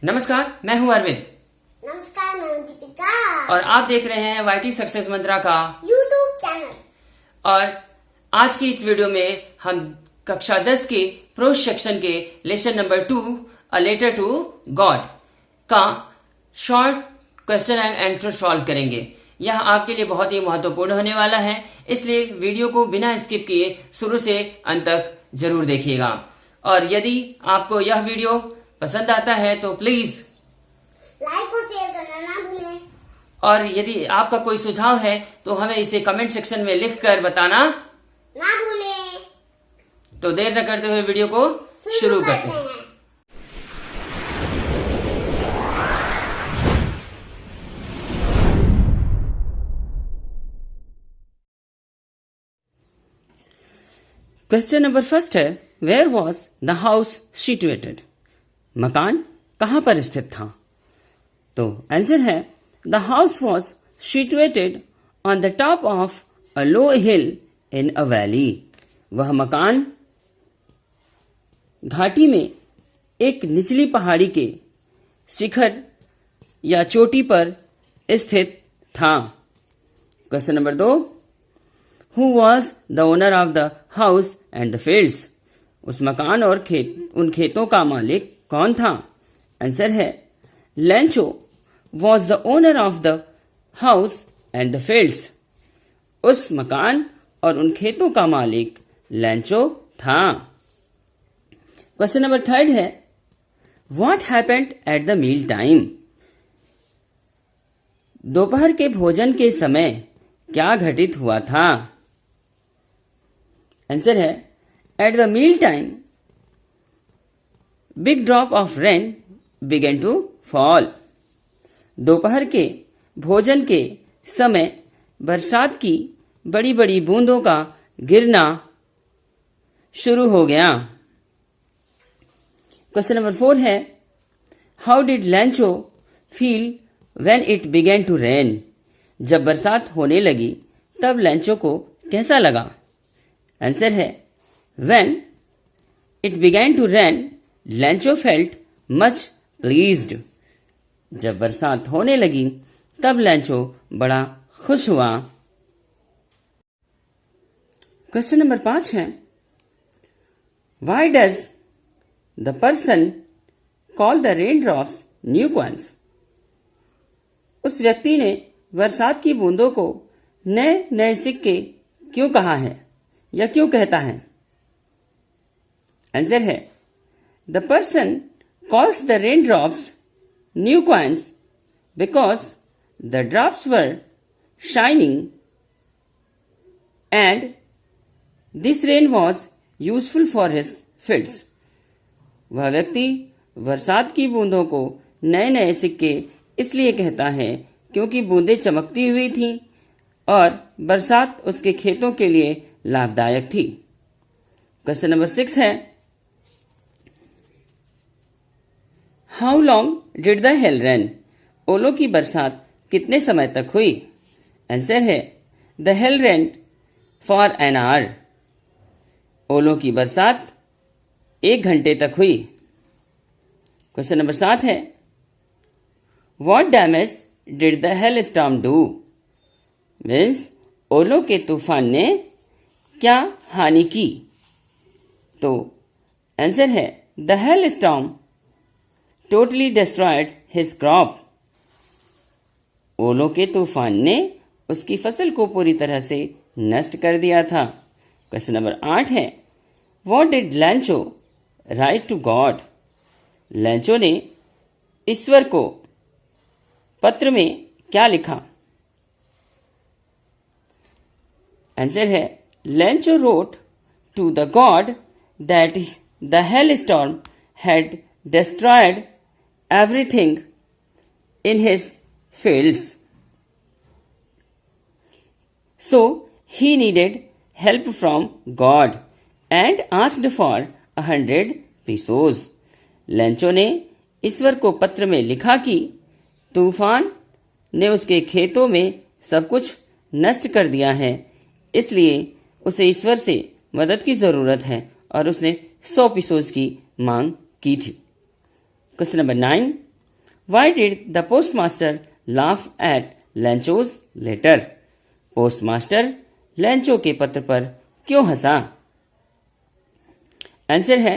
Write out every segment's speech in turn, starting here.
नमस्कार, मैं हूं अरविंद। नमस्कार, मैं हूं दीपिका और आप देख रहे हैं वाईटी सक्सेस मंत्रा का यूट्यूब चैनल। और आज की इस वीडियो में हम कक्षा 10 के प्रोज सेक्शन के lesson number 2 a letter to God का short question and answer solve करेंगे। यह आपके लिए बहुत ही महत्वपूर्ण होने वाला है, इसलिए वीडियो को बिना स्किप किए शुरू से अंत तक जरूर देखिएगा। और यदि आपको यह वीडियो पसंद आता है तो प्लीज लाइक और शेयर करना ना भूलें। और यदि आपका कोई सुझाव है तो हमें इसे कमेंट सेक्शन में लिखकर बताना ना भूलें। तो देर न करते हुए वीडियो को शुरू करते हैं। क्वेश्चन नंबर फर्स्ट है, where was the house situated? मकान कहां पर स्थित था? तो आंसर है, the house was situated on the top of a low hill in a valley. वह मकान घाटी में एक निचली पहाड़ी के शिखर या चोटी पर स्थित था। Question number 2, who was the owner of the house and the fields? उस मकान और उन खेतों का मालिक कौन था? आंसर है, Lencho was the owner of the house and the fields. उस मकान और उन खेतों का मालिक लैंचो था। क्वेश्चन नंबर 3 है, what happened at the meal time? दोपहर के भोजन के समय क्या घटित हुआ था? आंसर है, at the meal time big drop of rain began to fall. दोपहर के भोजन के समय बरसात की बड़ी बड़ी बूंदों का गिरना शुरू हो गया। क्वेश्चन नंबर 4 है, how did Lencho feel when it began to rain? जब बरसात होने लगी तब लैंचो को कैसा लगा? आंसर है, when it began to rain Lencho felt much pleased. जब बरसात होने लगी तब लैंचो बड़ा खुश हुआ। क्वेश्चन नंबर 5 है, why does the person call the rain drops new coins? उस व्यक्ति ने बरसात की बूंदों को नए नए सिक्के क्यों कहा है या क्यों कहता है? आंसर है, the person calls the rain drops new coins because the drops were shining and this rain was useful for his fields. वह व्यक्ति बरसात की बूंदों को नए नए सिक्के इसलिए कहता है क्योंकि बूंदें चमकती हुई थीं और बरसात उसके खेतों के लिए लाभदायक थी। क्वेश्चन नंबर 6 है, how long did the hell rain? ओलों की बरसात कितने समय तक हुई? आंसर है, the hell rain for an hour. ओलों की बरसात 1 घंटे तक हुई। क्वेश्चन नंबर 7 है, what damage did the hail storm do? Means ओलों के तूफान ने क्या हानि की? तो आंसर है, the hail storm totally destroyed his crop. ओलों के तूफान ने उसकी फसल को पूरी तरह से नष्ट कर दिया था। क्वेश्चन नंबर 8 है, what did Lencho write to God? Lencho ने ईश्वर को पत्र में क्या लिखा? आंसर है, Lencho wrote to the God that the hail storm had destroyed everything in his fields. So he needed help from God and asked for 100 pesos. लैंचो ने ईश्वर को पत्र में लिखा कि तूफान ने उसके खेतों में सब कुछ नष्ट कर दिया है, इसलिए उसे ईश्वर से मदद की जरूरत है और उसने 100 पैसों की मांग की थी। Question number 9, Why did the postmaster laugh at Lancho's letter? Postmaster लैंचो के पत्र पर क्यों हंसा? आंसर है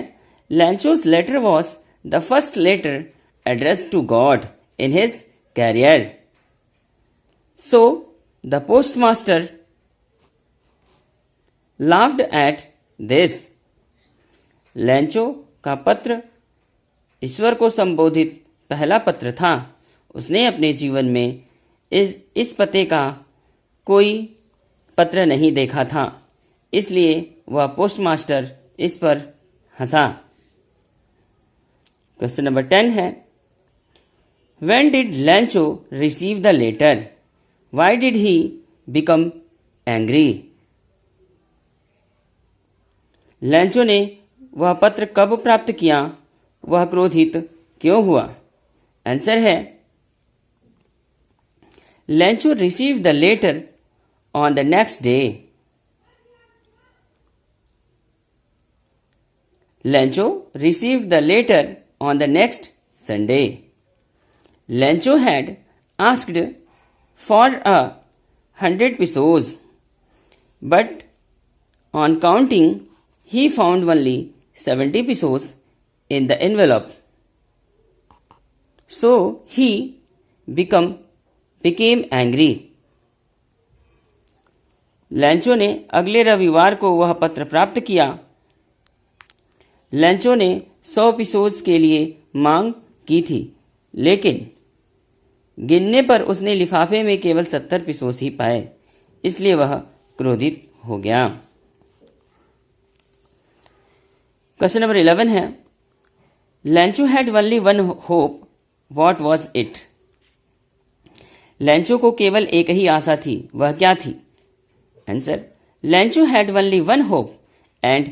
Lancho's letter was the first letter addressed to God in his career. So the postmaster laughed at this. लैंचो का पत्र ईश्वर को संबोधित पहला पत्र था. उसने अपने जीवन में इस पते का कोई पत्र नहीं देखा था, इसलिए वह पोस्टमास्टर इस पर हंसा. क्वेश्चन नंबर 10 है When did Lancho receive the letter? Why did he become angry? लैंचो ने वह पत्र कब प्राप्त किया? वह क्रोधित क्यों हुआ? आंसर है Lancho received the letter on the next day. Lancho received the letter on the next Sunday. Lancho had asked for 100 pesos, but on counting, he found only 70 pesos in the envelope. So he became angry. लैंचो ने अगले रविवार को वह पत्र प्राप्त किया. लैंचो ने 100 पिसोज के लिए मांग की थी, लेकिन गिनने पर उसने लिफाफे में केवल 70 पिसोज ही पाए, इसलिए वह क्रोधित हो गया. क्वेश्चन नंबर 11 है लैंचो had only one hope, what was it? लैंचो को केवल एक ही आशा थी, वह क्या थी? Answer लैंचो had only one hope and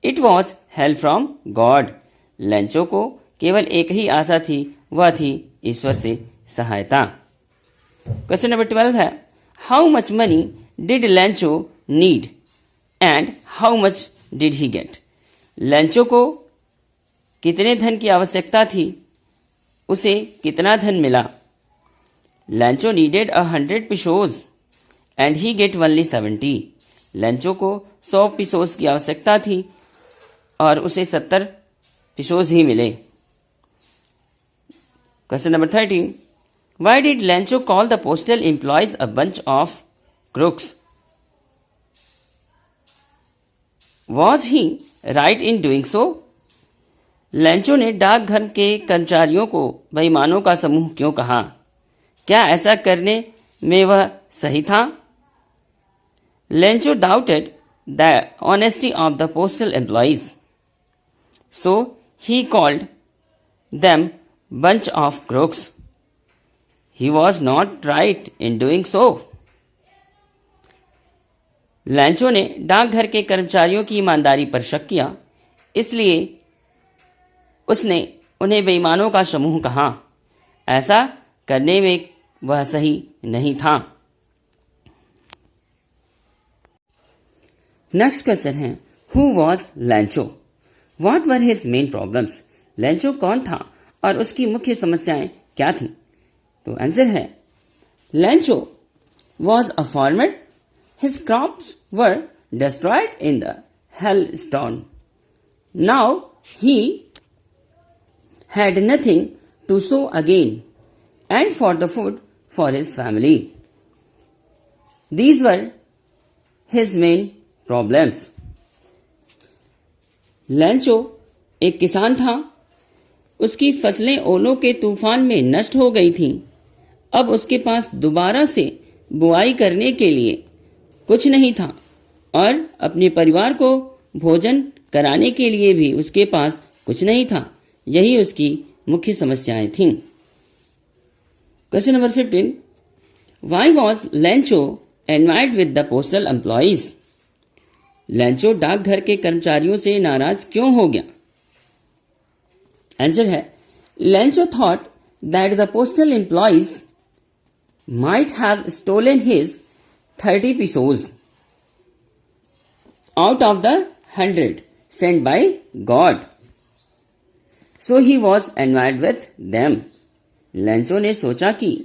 it was help from God. लैंचो को केवल एक ही आशा थी, वह थी ईश्वर से सहायता. क्वेश्चन नंबर 12 है how much money did Lencho need and how much did he get? Lencho को कितने धन की आवश्यकता थी, उसे कितना धन मिला? Lencho needed 100 pesos and he get only 70. Lencho को 100 पिसोज की आवश्यकता थी और उसे 70 पिसोज ही मिले. Question number 13 why did लैंचो call the postal employees a bunch of crooks? Was he right in doing so? लैंचो ने डाकघर के कर्मचारियों को बेईमानों का समूह क्यों कहा? क्या ऐसा करने में वह सही था? लैंचो doubted the honesty of the postal employees, so he called them bunch of crooks. He was not right in doing so. लैंचो ने डाकघर के कर्मचारियों की ईमानदारी पर शक किया, इसलिए उसने उन्हें बेईमानों का समूह कहा. ऐसा करने में वह सही नहीं था. नेक्स्ट क्वेश्चन है who was लैंचो? What were his main problems? लैंचो कौन था और उसकी मुख्य समस्याएं क्या थी? तो आंसर है Lencho was a farmer. His crops were destroyed in the hail storm. Now he had nothing to sow again and for the food for his family. These were his main problems. लैंचो एक किसान था. उसकी फसलें ओलों के तूफान में नष्ट हो गई थीं. अब उसके पास दोबारा से बुआई करने के लिए कुछ नहीं था और अपने परिवार को भोजन कराने के लिए भी उसके पास कुछ नहीं था. यही उसकी मुख्य समस्याएं थीं. Question number 15 why was Lencho annoyed with the postal employees? Lencho डाकघर के कर्मचारियों से नाराज क्यों हो गया? आंसर है Lencho thought that the postal employees might have stolen his 30 pesos out of the 100 sent by God. So he was annoyed with them. Lencho ने सोचा कि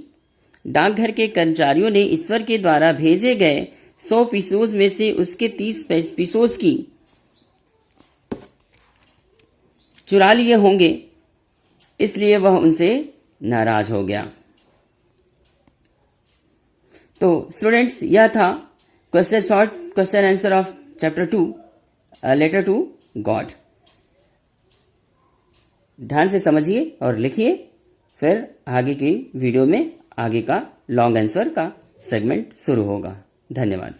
डाकघर के कर्मचारियों ने ईश्वर के द्वारा भेजे गए 100 पीसोज में से उसके 30 पीसोज की चुरा लिए होंगे, इसलिए वह उनसे नाराज हो गया। तो स्टूडेंट्स, यह था short question answer of chapter 2 letter to God. ध्यान से समझिए और लिखिए, फिर आगे की वीडियो में आगे का लॉन्ग आंसर का सेगमेंट शुरू होगा। धन्यवाद।